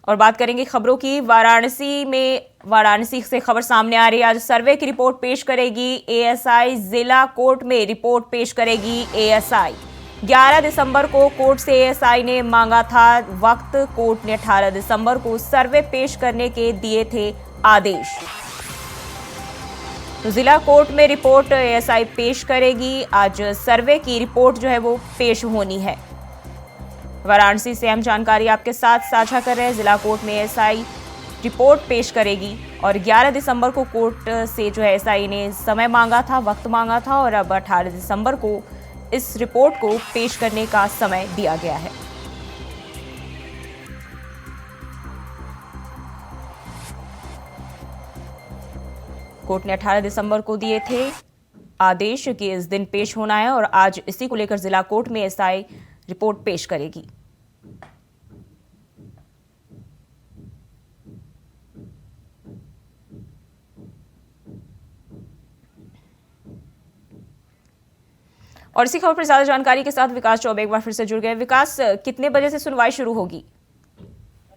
और बात करेंगे खबरों की। वाराणसी से खबर सामने आ रही है। आज सर्वे की रिपोर्ट पेश करेगी एएसआई। जिला कोर्ट में रिपोर्ट पेश करेगी एएसआई। 11 दिसंबर को कोर्ट से एएसआई ने मांगा था वक्त। कोर्ट ने 18 दिसंबर को सर्वे पेश करने के दिए थे आदेश। तो जिला कोर्ट में रिपोर्ट एएसआई पेश करेगी। आज सर्वे की रिपोर्ट जो है वो पेश होनी है। वाराणसी से हम जानकारी आपके साथ साझा कर रहे हैं। जिला कोर्ट में एएसआई रिपोर्ट पेश करेगी और 11 दिसंबर को कोर्ट से जो है एएसआई ने समय मांगा था, वक्त मांगा था, और अब 18 दिसंबर को इस रिपोर्ट को पेश करने का समय दिया गया है। कोर्ट ने 18 दिसंबर को दिए थे आदेश कि इस दिन पेश होना है और आज इसी को लेकर जिला कोर्ट में एएसआई रिपोर्ट पेश करेगी। और इसी खबर पर ज्यादा जानकारी के साथ विकास चौबे एक बार फिर से जुड़ गए। विकास, कितने बजे से सुनवाई शुरू होगी?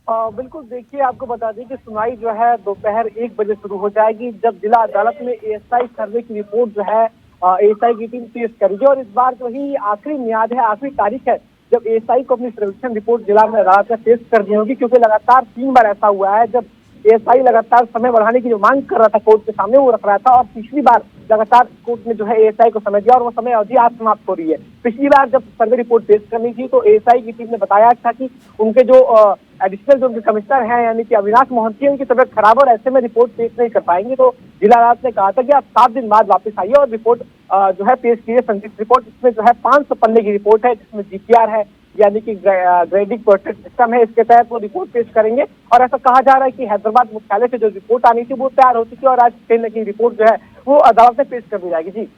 बिल्कुल, देखिए आपको बता दें कि सुनवाई जो है दोपहर 1 बजे शुरू हो जाएगी, जब जिला अदालत में एएसआई सर्वे की रिपोर्ट जो है एएसआई की टीम पेश करेगी। और इस बार जो ही आखिरी मियाद है, आखिरी तारीख है जब एएसआई को अपनी सर्वेक्षण रिपोर्ट जिला में अदालत में पेश करनी होगी, क्योंकि लगातार 3 बार ऐसा हुआ है जब एएसआई लगातार समय बढ़ाने की जो मांग कर रहा था कोर्ट के सामने वो रख रहा था, और पिछली बार लगातार कोर्ट ने जो है एएसआई को समय दिया और वो समय अवधि आज समाप्त हो रही है। पिछली बार जब सर्वे रिपोर्ट पेश करनी थी तो एएसआई की टीम ने बताया था कि उनके जो एडिशनल जो उनके कमिश्नर हैं यानी कि अविनाश मोहंती, उनकी तबियत खराब और ऐसे में रिपोर्ट पेश नहीं कर पाएंगे। तो जिला अदालत ने कहा था कि आप 7 दिन बाद वापस आइए और रिपोर्ट जो है पेश कीजिए, संदिग्ध रिपोर्ट। इसमें जो है 500 पन्ने की रिपोर्ट है, जिसमें जीपीआर है यानी कि ग्रेडिंग प्रोटेक्ट सिस्टम है, इसके तहत वो रिपोर्ट पेश करेंगे। और ऐसा कहा जा रहा है कि हैदराबाद मुख्यालय से जो रिपोर्ट आनी थी वो तैयार हो चुकी है और आज कहीं ना कहीं रिपोर्ट जो है वो अदालत में पेश कर दी जाएगी।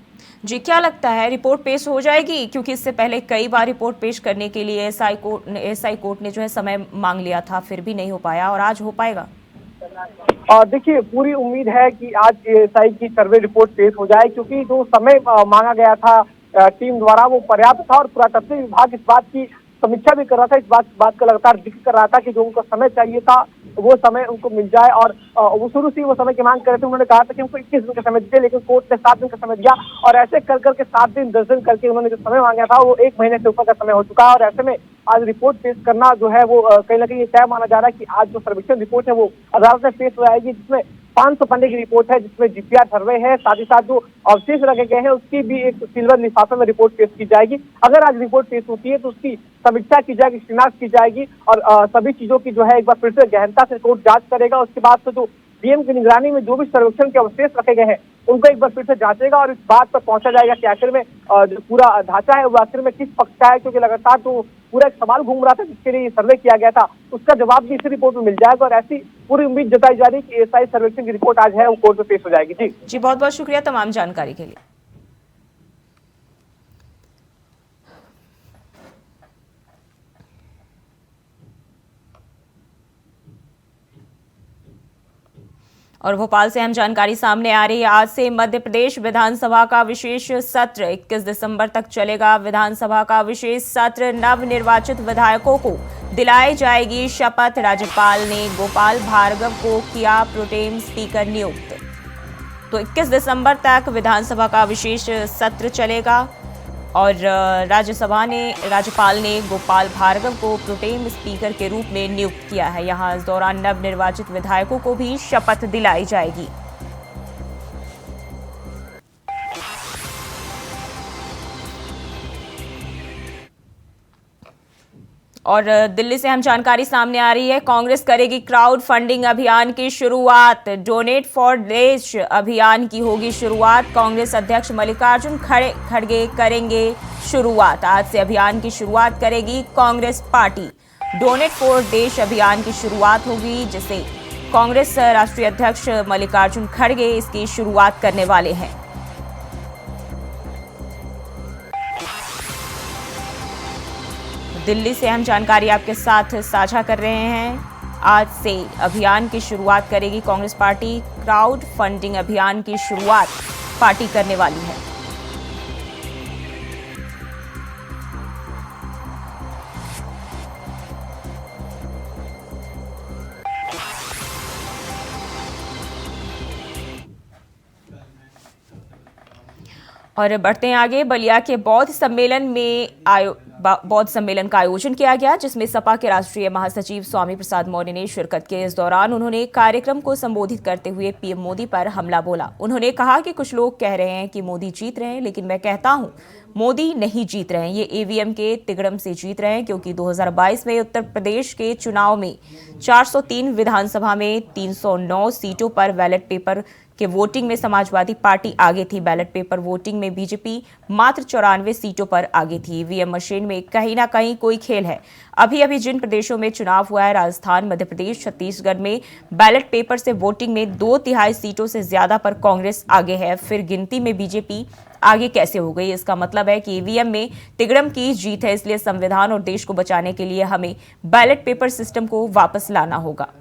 जी, क्या लगता है रिपोर्ट पेश हो जाएगी? क्योंकि इससे पहले कई बार रिपोर्ट पेश करने के लिए एएसआई कोर्ट ने जो है समय मांग लिया था, फिर भी नहीं हो पाया, और आज हो पाएगा? और देखिए, पूरी उम्मीद है कि आज एएसआई की सर्वे रिपोर्ट पेश हो जाए, क्योंकि जो समय मांगा गया था टीम द्वारा वो पर्याप्त था और पुरातत्व विभाग इस बात की समीक्षा भी कर रहा था, इस बात का लगातार जिक्र कर रहा था कि जो उनको समय चाहिए था वो समय उनको मिल जाए। और वो शुरू से वो समय की मांग कर रहे थे। उन्होंने कहा था कि हमको 21 दिन का समय दीजिए, लेकिन कोर्ट ने 7 दिन का समय दिया और ऐसे कर करके 7 दिन 10 दिन करके उन्होंने जो समय मांगा था वो 1 महीने से ऊपर का समय हो चुका है। और ऐसे में आज रिपोर्ट पेश करना जो है वो कहीं ना कहीं तय माना जा रहा है कि आज जो सर्वेक्षण रिपोर्ट है वो अदालत में पेश हो जाएगी, जिसमें 500 पन्ने की रिपोर्ट है, जिसमें जीपीआर सर्वे है, साथ ही साथ जो अवशेष रखे गए हैं उसकी भी एक सिल्वर लिफाफे में रिपोर्ट पेश की जाएगी। अगर आज रिपोर्ट पेश होती है तो उसकी समीक्षा की जाएगी, शिनाख्त की जाएगी और सभी चीजों की जो है एक बार फिर से गहनता से कोर्ट जांच करेगा। उसके बाद तो जो डीएम की निगरानी में जो भी सर्वेक्षण के अवशेष रखे गए हैं उनको एक बार फिर से जांचेगा और इस बात पर पहुंचा जाएगा कि आखिर में जो पूरा ढांचा है वो आखिर में किस पक्ष का है, क्योंकि लगातार तो पूरा एक सवाल घूम रहा था जिसके लिए सर्वे किया गया था, उसका जवाब भी इसी रिपोर्ट में मिल जाएगा। और ऐसी पूरी उम्मीद जताई जा रही है कि एएसआई सर्वेक्षण की रिपोर्ट आज है वो कोर्ट में पेश हो जाएगी। जी बहुत बहुत शुक्रिया तमाम जानकारी के लिए। और भोपाल से हम जानकारी सामने आ रही है। आज से मध्य प्रदेश विधानसभा का विशेष सत्र 21 दिसंबर तक चलेगा। विधानसभा का विशेष सत्र, नवनिर्वाचित विधायकों को दिलाई जाएगी शपथ। राज्यपाल ने गोपाल भार्गव को किया प्रोटेम स्पीकर नियुक्त। तो 21 दिसंबर तक विधानसभा का विशेष सत्र चलेगा और राज्यपाल ने गोपाल भार्गव को प्रोटेम स्पीकर के रूप में नियुक्त किया है। यहां इस दौरान नवनिर्वाचित विधायकों को भी शपथ दिलाई जाएगी। और दिल्ली से हम जानकारी सामने आ रही है। कांग्रेस करेगी क्राउड फंडिंग अभियान की शुरुआत। डोनेट फॉर देश अभियान की होगी शुरुआत। कांग्रेस अध्यक्ष मल्लिकार्जुन खड़गे करेंगे शुरुआत। आज से अभियान की शुरुआत करेगी कांग्रेस पार्टी। डोनेट फॉर देश अभियान की शुरुआत होगी, जिसे कांग्रेस राष्ट्रीय अध्यक्ष मल्लिकार्जुन खड़गे इसकी शुरुआत करने वाले हैं। दिल्ली से हम जानकारी आपके साथ साझा कर रहे हैं। आज से अभियान की शुरुआत करेगी कांग्रेस पार्टी। क्राउड फंडिंग अभियान की शुरुआत पार्टी करने वाली है। और बढ़ते हैं आगे। बलिया के बौद्ध सम्मेलन का आयोजन किया गया, जिसमें सपा के राष्ट्रीय महासचिव स्वामी प्रसाद मौर्य ने शिरकत की। इस दौरान उन्होंने कार्यक्रम को संबोधित करते हुए पीएम मोदी पर हमला बोला। उन्होंने कहा कि कुछ लोग कह रहे हैं कि मोदी जीत रहे हैं, लेकिन मैं कहता हूं मोदी नहीं जीत रहे हैं, ये ईवीएम के तिगड़म से जीत रहे हैं, क्योंकि 2022 में उत्तर प्रदेश के चुनाव में 403 विधानसभा में 309 सीटों पर बैलेट पेपर के वोटिंग में समाजवादी पार्टी आगे थी। बैलेट पेपर वोटिंग में बीजेपी मात्र 94 सीटों पर आगे थी। ईवीएम मशीन में कहीं ना कहीं कोई खेल है। अभी अभी जिन प्रदेशों में चुनाव हुआ है, राजस्थान, मध्य प्रदेश, छत्तीसगढ़ में बैलेट पेपर से वोटिंग में 2/3 सीटों से ज्यादा पर कांग्रेस आगे है। फिर गिनती में बीजेपी आगे कैसे हो गई? इसका मतलब है कि ईवीएम में तिगड़म की जीत है। इसलिए संविधान और देश को बचाने के लिए हमें बैलेट पेपर सिस्टम को वापस लाना होगा।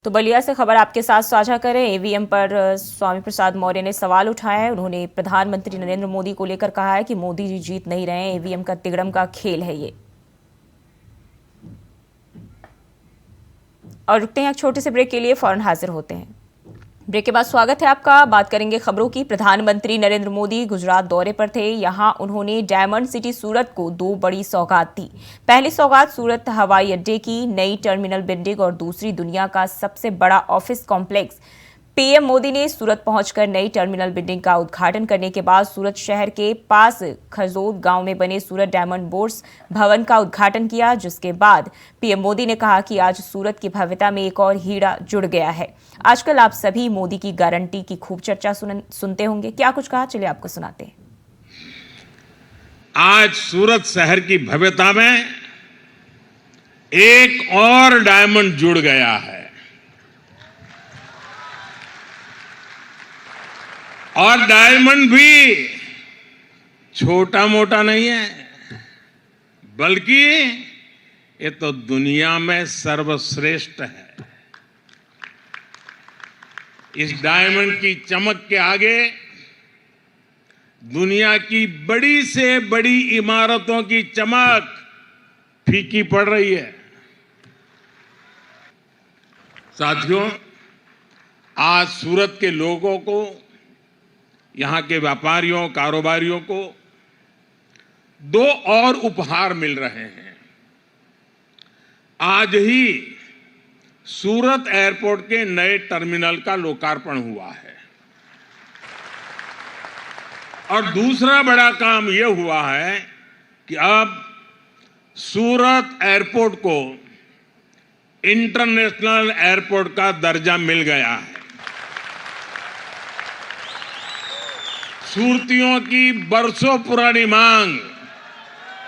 तो बलिया से खबर आपके साथ साझा करें। ईवीएम पर स्वामी प्रसाद मौर्य ने सवाल उठाया है। उन्होंने प्रधानमंत्री नरेंद्र मोदी को लेकर कहा है कि मोदी जी जीत नहीं रहे हैं, ईवीएम का तिगड़म का खेल है ये। और रुकते हैं एक छोटे से ब्रेक के लिए, फौरन हाजिर होते हैं। ब्रेक के बाद स्वागत है आपका। बात करेंगे खबरों की। प्रधानमंत्री नरेंद्र मोदी गुजरात दौरे पर थे। यहां उन्होंने डायमंड सिटी सूरत को 2 बड़ी सौगात दी। पहली सौगात सूरत हवाई अड्डे की नई टर्मिनल बिल्डिंग और दूसरी दुनिया का सबसे बड़ा ऑफिस कॉम्प्लेक्स। पीएम मोदी ने सूरत पहुंचकर नई टर्मिनल बिल्डिंग का उद्घाटन करने के बाद सूरत शहर के पास खरजोद गांव में बने सूरत डायमंड बोर्स भवन का उद्घाटन किया, जिसके बाद पीएम मोदी ने कहा कि आज सूरत की भव्यता में एक और हीरा जुड़ गया है। आजकल आप सभी मोदी की गारंटी की खूब चर्चा सुनते होंगे। क्या कुछ कहा, चलिए आपको सुनाते हैं। आज सूरत शहर की भव्यता में एक और डायमंड जुड़ गया है, और डायमंड भी छोटा मोटा नहीं है, बल्कि ये तो दुनिया में सर्वश्रेष्ठ है। इस डायमंड की चमक के आगे दुनिया की बड़ी से बड़ी इमारतों की चमक फीकी पड़ रही है। साथियों, आज सूरत के लोगों को, यहां के व्यापारियों, कारोबारियों को 2 और उपहार मिल रहे हैं। आज ही सूरत एयरपोर्ट के नए टर्मिनल का लोकार्पण हुआ है, और दूसरा बड़ा काम यह हुआ है कि अब सूरत एयरपोर्ट को इंटरनेशनल एयरपोर्ट का दर्जा मिल गया है। सूरतियों की बरसों पुरानी मांग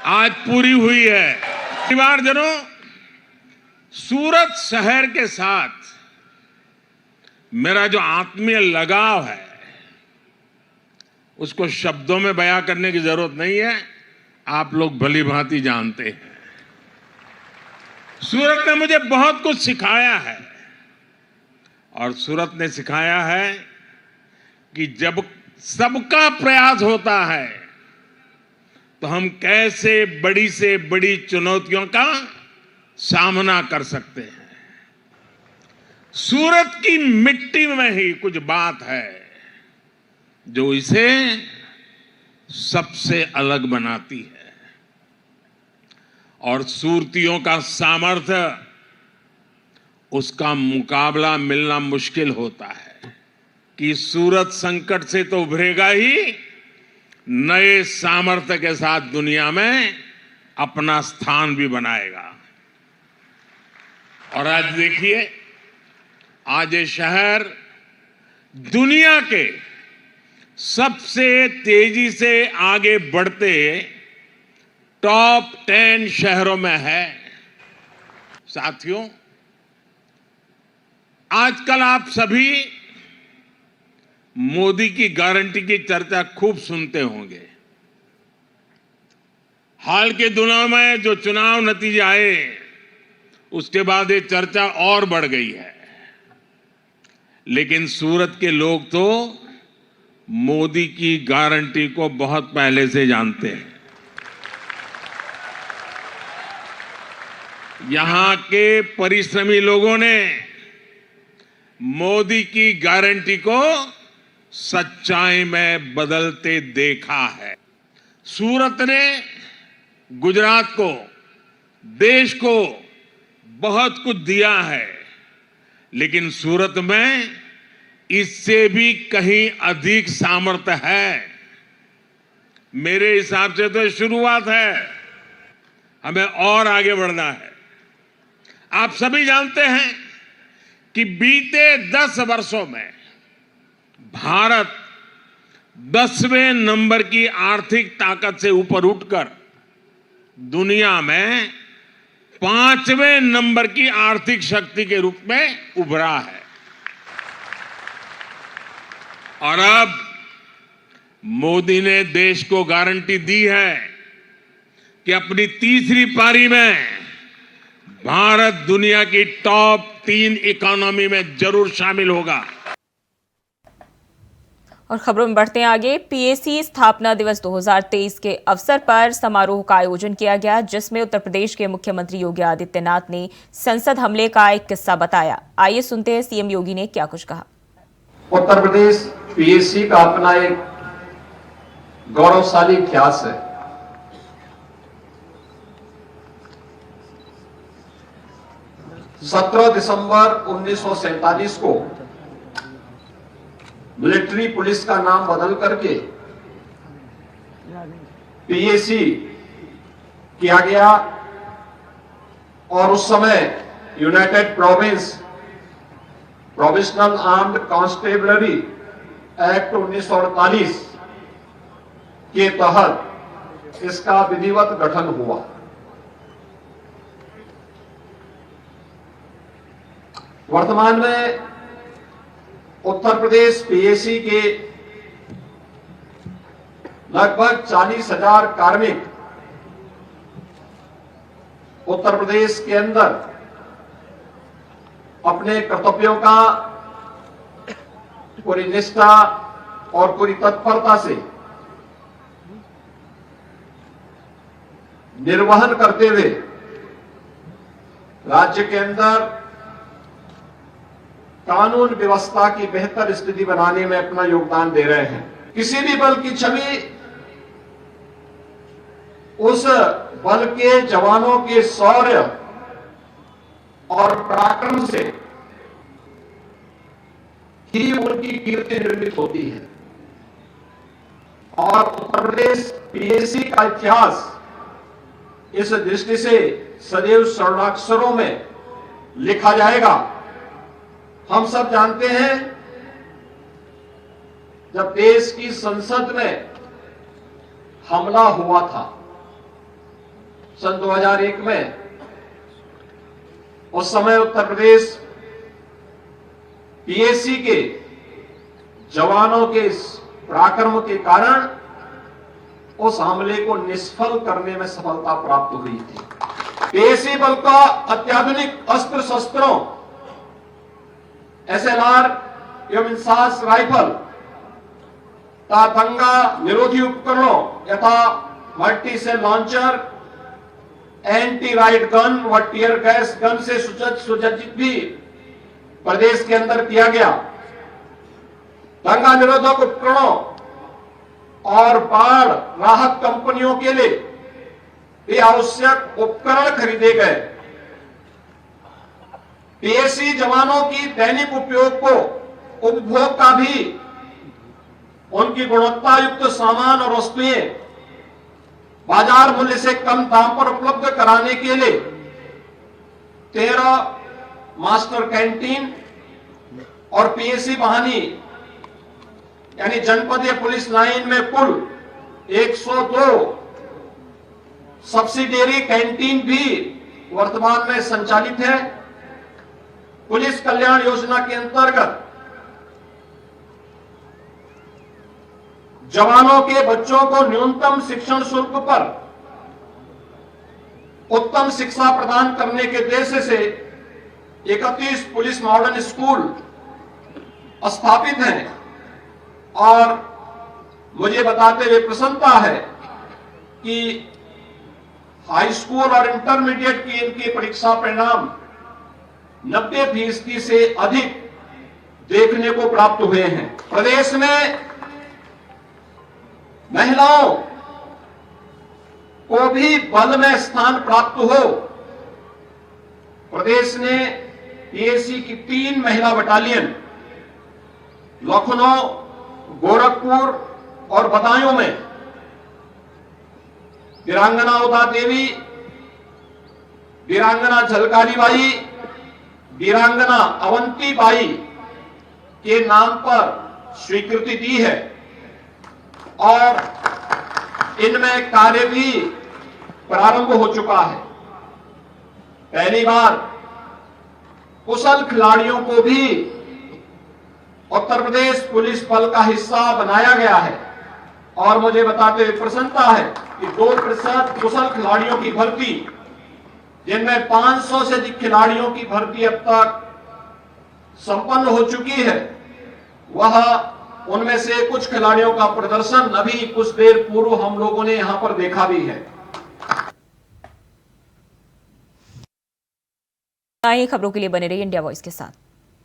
आज पूरी हुई है। परिवारजनों, सूरत शहर के साथ मेरा जो आत्मीय लगाव है, उसको शब्दों में बयां करने की जरूरत नहीं है, आप लोग भली भांति जानते हैं। सूरत ने मुझे बहुत कुछ सिखाया है, और सूरत ने सिखाया है कि जब सबका प्रयास होता है तो हम कैसे बड़ी से बड़ी चुनौतियों का सामना कर सकते हैं। सूरत की मिट्टी में ही कुछ बात है जो इसे सबसे अलग बनाती है, और सूरतियों का सामर्थ्य, उसका मुकाबला मिलना मुश्किल होता है। कि सूरत संकट से तो उभरेगा ही, नए सामर्थ्य के साथ दुनिया में अपना स्थान भी बनाएगा। और आज देखिए, आज ये शहर दुनिया के सबसे तेजी से आगे बढ़ते टॉप 10 शहरों में है। साथियों, आजकल आप सभी मोदी की गारंटी की चर्चा खूब सुनते होंगे। हाल के दिनों में जो चुनाव नतीजे आए, उसके बाद ये चर्चा और बढ़ गई है। लेकिन सूरत के लोग तो मोदी की गारंटी को बहुत पहले से जानते हैं। यहां के परिश्रमी लोगों ने मोदी की गारंटी को सच्चाई में बदलते देखा है। सूरत ने गुजरात को, देश को बहुत कुछ दिया है, लेकिन सूरत में इससे भी कहीं अधिक सामर्थ्य है। मेरे हिसाब से तो शुरुआत है, हमें और आगे बढ़ना है। आप सभी जानते हैं कि बीते 10 वर्षों में भारत 10वें नंबर की आर्थिक ताकत से ऊपर उठकर दुनिया में 5वें नंबर की आर्थिक शक्ति के रूप में उभरा है। और अब मोदी ने देश को गारंटी दी है कि अपनी तीसरी पारी में भारत दुनिया की टॉप 3 इकोनॉमी में जरूर शामिल होगा। और खबरों में बढ़ते हैं आगे। पीएसी स्थापना दिवस 2023 के अवसर पर समारोह का आयोजन किया गया, जिसमें उत्तर प्रदेश के मुख्यमंत्री योगी आदित्यनाथ ने संसद हमले का एक किस्सा बताया। आइए सुनते हैं सीएम योगी ने क्या कुछ कहा। उत्तर प्रदेश पीएसी का अपना एक गौरवशाली इतिहास है। दिसंबर 1947 को मिलिट्री पुलिस का नाम बदल करके पीएसी किया गया और उस समय United provisional armed constabulary act 1948 के तहत इसका विधिवत गठन हुआ। वर्तमान में उत्तर प्रदेश पीएसी के लगभग 40,000 कार्मिक उत्तर प्रदेश के अंदर अपने कर्तव्यों का पूरी निष्ठा और पूरी तत्परता से निर्वहन करते हुए राज्य के अंदर कानून व्यवस्था की बेहतर स्थिति बनाने में अपना योगदान दे रहे हैं। किसी भी बल की छवि उस बल के जवानों के शौर्य और पराक्रम से ही उनकी कीर्ति निर्मित होती है। और उत्तर प्रदेश पीएसी का इतिहास इस दृष्टि से सदैव स्वर्णाक्षरों में लिखा जाएगा। हम सब जानते हैं, जब देश की संसद में हमला हुआ था सन 2001 में, उस समय उत्तर प्रदेश पीएसी के जवानों के पराक्रम के कारण उस हमले को निष्फल करने में सफलता प्राप्त हुई थी। पीएसी बल का अत्याधुनिक अस्त्र शस्त्रों, एसएलआर एवं इंसास राइफल तथा दंगा निरोधी उपकरणों यथा multi shell launcher, anti riot gun व टीयर गैस गन से सुसज्जित भी प्रदेश के अंदर किया गया। दंगा निरोधक उपकरणों और बाढ़ राहत कंपनियों के लिए भी आवश्यक उपकरण खरीदे गए। पीएसी जवानों की दैनिक उपयोग को उपभोग का भी उनकी गुणवत्ता युक्त सामान और वस्तुएं बाजार मूल्य से कम दाम पर उपलब्ध कराने के लिए 13 मास्टर कैंटीन और पीएसी वाहनी यानी जनपदीय पुलिस लाइन में कुल 102 सब्सिडियरी कैंटीन भी वर्तमान में संचालित है। पुलिस कल्याण योजना के अंतर्गत जवानों के बच्चों को न्यूनतम शिक्षण शुल्क पर उत्तम शिक्षा प्रदान करने के उद्देश्य से 31 पुलिस मॉडर्न स्कूल स्थापित हैं और मुझे बताते हुए प्रसन्नता है कि हाई स्कूल और इंटरमीडिएट की इनकी परीक्षा परिणाम 90% से अधिक देखने को प्राप्त हुए हैं। प्रदेश में महिलाओं को भी बल में स्थान प्राप्त हो। प्रदेश ने पीएसी की 3 महिला बटालियन लखनऊ, गोरखपुर और बदायूं में वीरांगना उदा देवी, वीरांगना झलकारी बाई, वीरांगना अवंती बाई के नाम पर स्वीकृति दी है और इनमें कार्य भी प्रारंभ हो चुका है। पहली बार कुशल खिलाड़ियों को भी उत्तर प्रदेश पुलिस बल का हिस्सा बनाया गया है और मुझे बताते हुए प्रसन्नता है कि 2% कुशल खिलाड़ियों की भर्ती, जिनमें 500 से अधिक खिलाड़ियों की भर्ती अब तक संपन्न हो चुकी है, वह उनमें से कुछ खिलाड़ियों का प्रदर्शन अभी कुछ देर पूर्व हम लोगों ने यहां पर देखा भी है। खबरों के लिए बने रहिए इंडिया वॉइस के साथ।